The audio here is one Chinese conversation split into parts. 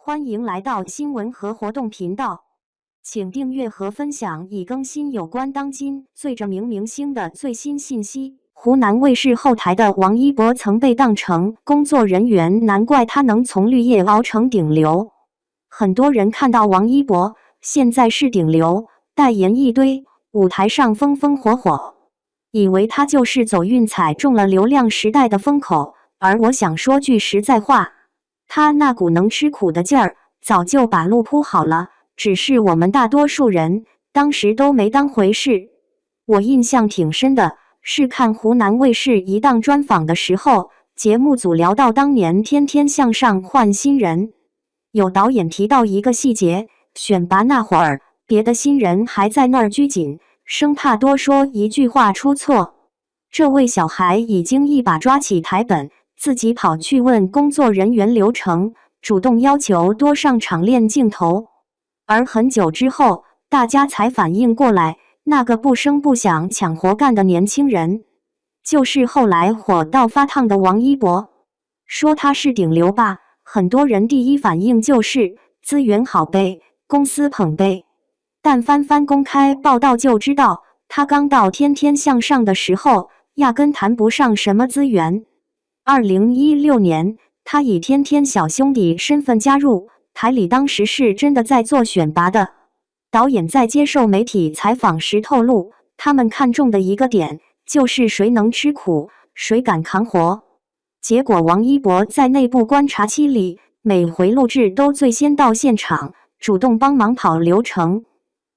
欢迎来到新闻和活动频道，请订阅和分享已更新有关当今最着名明星的最新信息。湖南卫视后台的王一博曾被当成工作人员，难怪他能从绿叶熬成顶流。很多人看到王一博现在是顶流，代言一堆，舞台上风风火火，以为他就是走运踩中了流量时代的风口。而我想说句实在话，他那股能吃苦的劲儿早就把路铺好了，只是我们大多数人当时都没当回事。我印象挺深的是看湖南卫视一档专访的时候，节目组聊到当年《天天向上》换新人，有导演提到一个细节，选拔那会儿别的新人还在那儿拘谨，生怕多说一句话出错。这位小孩已经一把抓起台本，自己跑去问工作人员流程，主动要求多上场练镜头。而很久之后，大家才反应过来，那个不声不响抢活干的年轻人，就是后来火到发烫的王一博。说他是顶流吧，很多人第一反应就是资源好呗，公司捧呗。但翻翻公开报道就知道，他刚到天天向上的时候，压根谈不上什么资源。2016年，他以天天小兄弟身份加入，台里当时是真的在做选拔的。导演在接受媒体采访时透露，他们看中的一个点就是谁能吃苦，谁敢扛活。结果王一博在内部观察期里，每回录制都最先到现场，主动帮忙跑流程，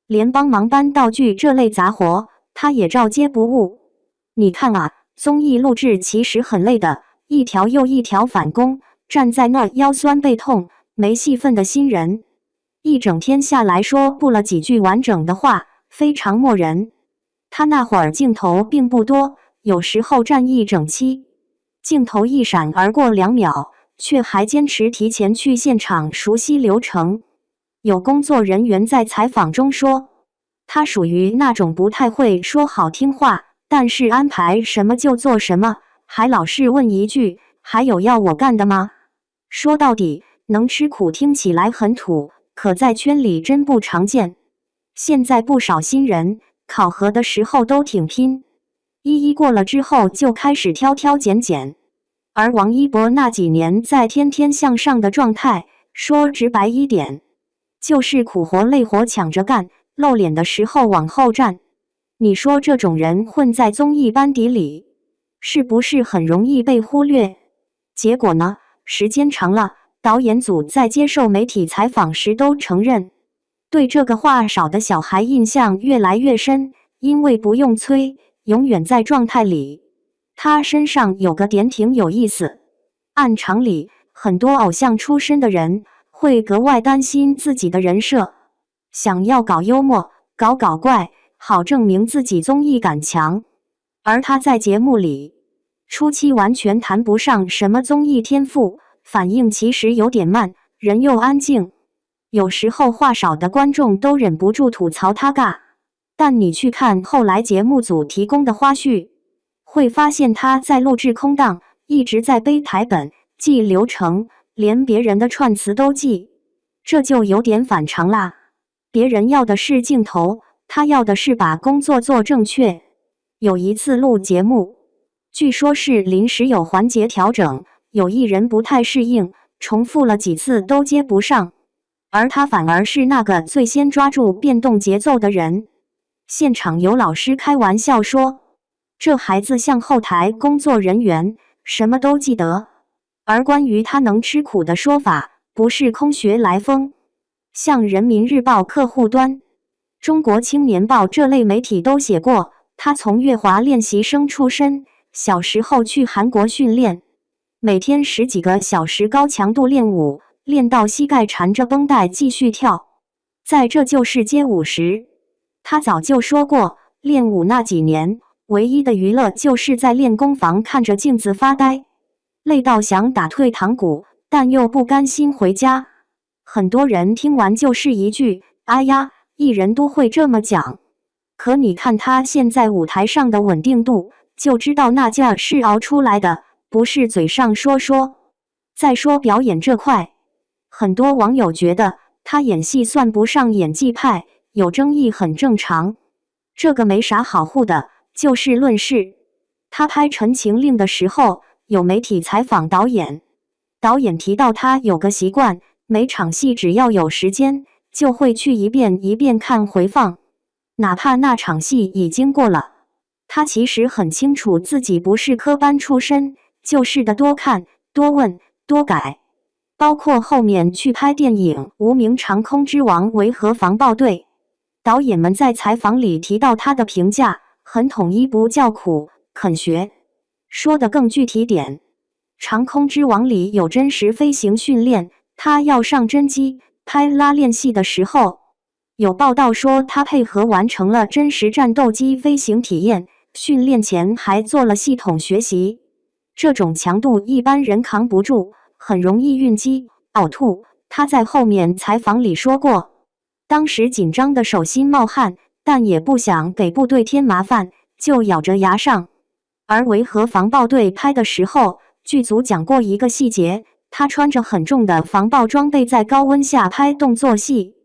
连帮忙搬道具这类杂活，他也照接不误。你看啊，综艺录制其实很累的，一条又一条返工，站在那儿腰酸背痛，没戏份的新人，一整天下来说不了几句完整的话，非常磨人。他那会儿镜头并不多，有时候站一整期，镜头一闪而过2秒，却还坚持提前去现场熟悉流程。有工作人员在采访中说，他属于那种不太会说好听话，但是安排什么就做什么，还老是问一句，还有要我干的吗？说到底，能吃苦听起来很土，可在圈里真不常见。现在不少新人考核的时候都挺拼，一过了之后就开始挑挑拣拣。而王一博那几年在天天向上的状态，说直白一点，就是苦活累活抢着干，露脸的时候往后站。你说这种人混在综艺班底里，是不是很容易被忽略？结果呢，时间长了，导演组在接受媒体采访时都承认，对这个话少的小孩印象越来越深，因为不用催，永远在状态里。他身上有个点挺有意思，按常理，很多偶像出身的人会格外担心自己的人设，想要搞幽默，搞怪，好证明自己综艺感强。而他在节目里，初期完全谈不上什么综艺天赋，反应其实有点慢，人又安静，有时候话少的观众都忍不住吐槽他尬。但你去看后来节目组提供的花絮，会发现他在录制空档一直在背台本，记流程，连别人的串词都记，这就有点反常啦。别人要的是镜头，他要的是把工作做正确。有一次录节目，据说是临时有环节调整，有艺人不太适应，重复了几次都接不上，而他反而是那个最先抓住变动节奏的人。现场有老师开玩笑说，这孩子像后台工作人员，什么都记得。而关于他能吃苦的说法，不是空穴来风，像人民日报客户端、中国青年报这类媒体都写过，他从乐华练习生出身，小时候去韩国训练，每天10几个小时高强度练舞，练到膝盖缠着绷带继续跳。在这就是街舞时，他早就说过，练舞那几年，唯一的娱乐就是在练功房看着镜子发呆，累到想打退堂鼓，但又不甘心回家。很多人听完就是一句，哎呀，艺人都会这么讲。可你看他现在舞台上的稳定度，就知道那劲儿是熬出来的，不是嘴上说说。再说表演这块，很多网友觉得他演戏算不上演技派，有争议很正常。这个没啥好护的，就事论事。他拍《陈情令》的时候，有媒体采访导演，导演提到他有个习惯，每场戏只要有时间，就会去一遍一遍看回放，哪怕那场戏已经过了。他其实很清楚自己不是科班出身，就是的多看、多问、多改。包括后面去拍电影《无名长空之王维和防暴队》，导演们在采访里提到他的评价很统一，不叫苦，肯学。说的更具体点，长空之王里有真实飞行训练，他要上真机拍拉链戏的时候，有报道说他配合完成了真实战斗机飞行体验，训练前还做了系统学习。这种强度一般人扛不住，很容易晕机、呕吐。他在后面采访里说过，当时紧张的手心冒汗，但也不想给部队添麻烦，就咬着牙上。而维和防暴队拍的时候，剧组讲过一个细节，他穿着很重的防暴装备在高温下拍动作戏，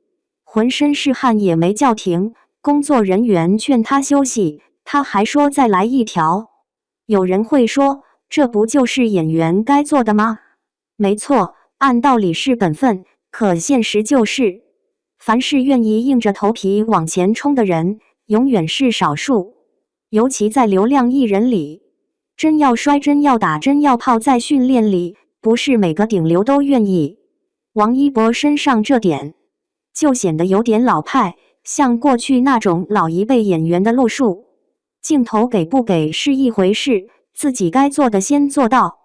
浑身是汗也没叫停。工作人员劝他休息，他还说再来一条。有人会说，这不就是演员该做的吗？没错，按道理是本分，可现实就是，凡是愿意硬着头皮往前冲的人，永远是少数。尤其在流量艺人里，真要摔、真要打、真要泡在训练里，不是每个顶流都愿意。王一博身上这点，就显得有点老派，像过去那种老一辈演员的路数。镜头给不给是一回事，自己该做的先做到。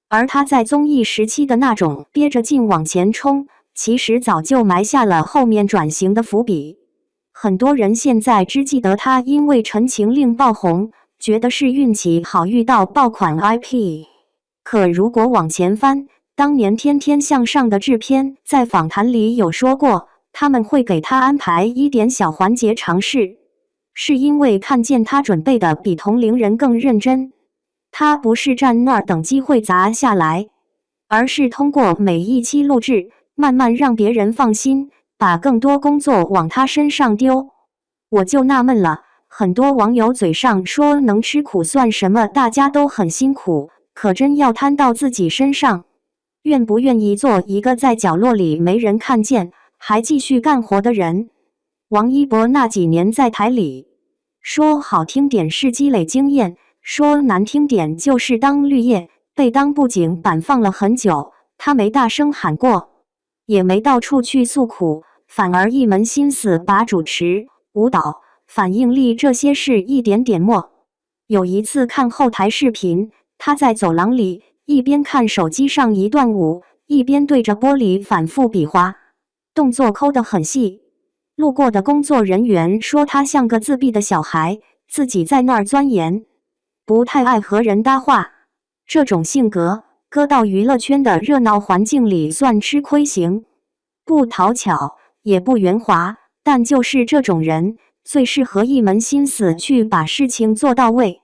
而他在综艺时期的那种憋着劲往前冲，其实早就埋下了后面转型的伏笔。很多人现在只记得他因为《陈情令》爆红，觉得是运气好遇到爆款 IP。可如果往前翻，当年《天天向上》的制片在访谈里有说过，他们会给他安排一点小环节尝试，是因为看见他准备的比同龄人更认真。他不是站那儿等机会砸下来，而是通过每一期录制，慢慢让别人放心，把更多工作往他身上丢。我就纳闷了，很多网友嘴上说能吃苦算什么，大家都很辛苦，可真要摊到自己身上，愿不愿意做一个在角落里没人看见，还继续干活的人？王一博那几年在台里，说好听点是积累经验，说难听点就是当绿叶，被当布景板放了很久。他没大声喊过，也没到处去诉苦，反而一门心思把主持、舞蹈、反应力这些事一点点默。有一次看后台视频，他在走廊里一边看手机上一段舞，一边对着玻璃反复比划，动作抠得很细。路过的工作人员说他像个自闭的小孩，自己在那儿钻研，不太爱和人搭话。这种性格搁到娱乐圈的热闹环境里算吃亏型，不讨巧也不圆滑，但就是这种人最适合一门心思去把事情做到位。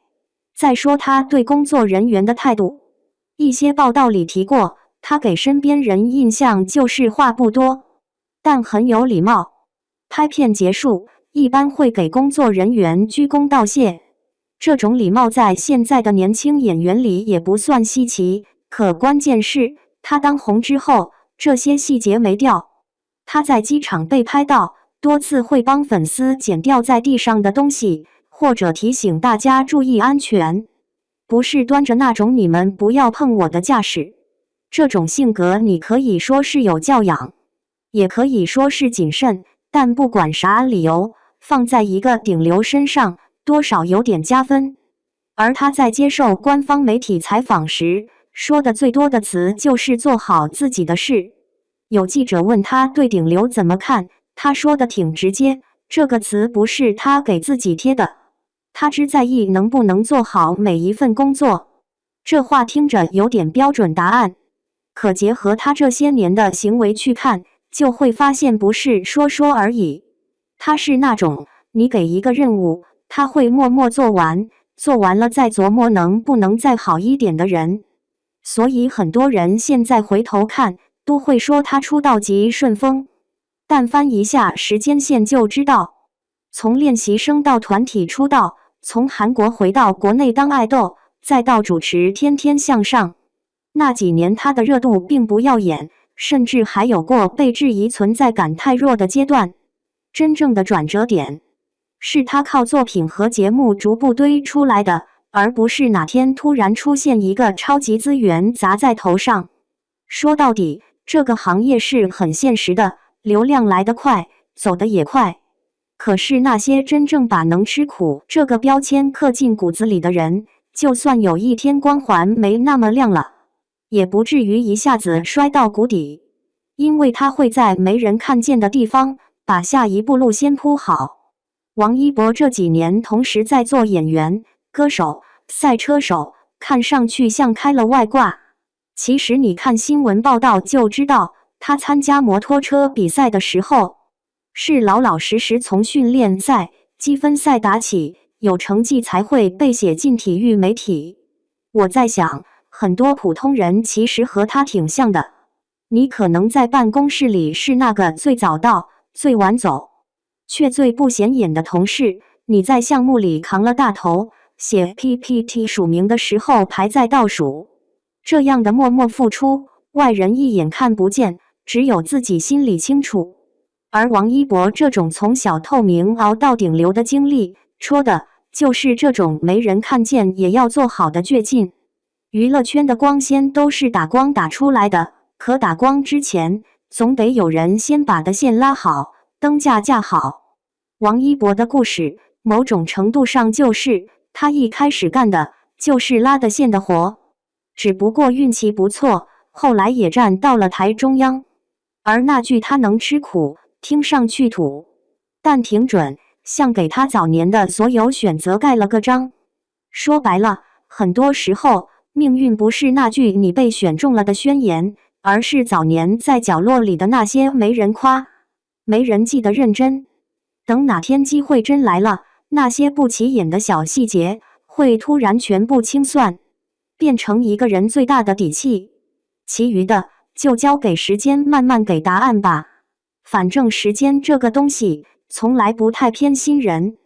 再说他对工作人员的态度，一些报道里提过，他给身边人印象就是话不多，但很有礼貌。拍片结束，一般会给工作人员鞠躬道谢。这种礼貌在现在的年轻演员里也不算稀奇，可关键是他当红之后，这些细节没掉。他在机场被拍到，多次会帮粉丝捡掉在地上的东西，或者提醒大家注意安全，不是端着那种你们不要碰我的架势。这种性格你可以说是有教养，也可以说是谨慎，但不管啥理由，放在一个顶流身上，多少有点加分。而他在接受官方媒体采访时，说的最多的词就是做好自己的事。有记者问他对顶流怎么看，他说的挺直接，这个词不是他给自己贴的，他只在意能不能做好每一份工作。这话听着有点标准答案，可结合他这些年的行为去看，就会发现不是说说而已。他是那种你给一个任务，他会默默做完，做完了再琢磨能不能再好一点的人。所以很多人现在回头看，都会说他出道即顺风，但翻一下时间线就知道，从练习生到团体出道，从韩国回到国内当爱豆，再到主持《天天向上》，那几年他的热度并不耀眼，甚至还有过被质疑存在感太弱的阶段。真正的转折点是他靠作品和节目逐步堆出来的，而不是哪天突然出现一个超级资源砸在头上。说到底，这个行业是很现实的，流量来得快，走得也快。可是那些真正把能吃苦这个标签刻进骨子里的人，就算有一天光环没那么亮了，也不至于一下子摔到谷底，因为他会在没人看见的地方把下一步路先铺好。王一博这几年同时在做演员、歌手、赛车手，看上去像开了外挂。其实你看新闻报道就知道，他参加摩托车比赛的时候，是老老实实从训练赛、积分赛打起，有成绩才会被写进体育媒体。我在想，很多普通人其实和他挺像的。你可能在办公室里是那个最早到、最晚走，却最不显眼的同事；你在项目里扛了大头，写 PPT 署名的时候排在倒数。这样的默默付出，外人一眼看不见，只有自己心里清楚。而王一博这种从小透明熬到顶流的经历，说的就是这种没人看见也要做好的倔劲。娱乐圈的光鲜都是打光打出来的，可打光之前，总得有人先把的线拉好，灯架架好。王一博的故事，某种程度上就是他一开始干的就是拉的线的活，只不过运气不错，后来也站到了台中央。而那句他能吃苦，听上去土，但挺准，像给他早年的所有选择盖了个章。说白了，很多时候命运不是那句你被选中了的宣言，而是早年在角落里的那些没人夸、没人记的认真。等哪天机会真来了，那些不起眼的小细节会突然全部清算，变成一个人最大的底气。其余的就交给时间慢慢给答案吧。反正时间这个东西从来不太偏心人。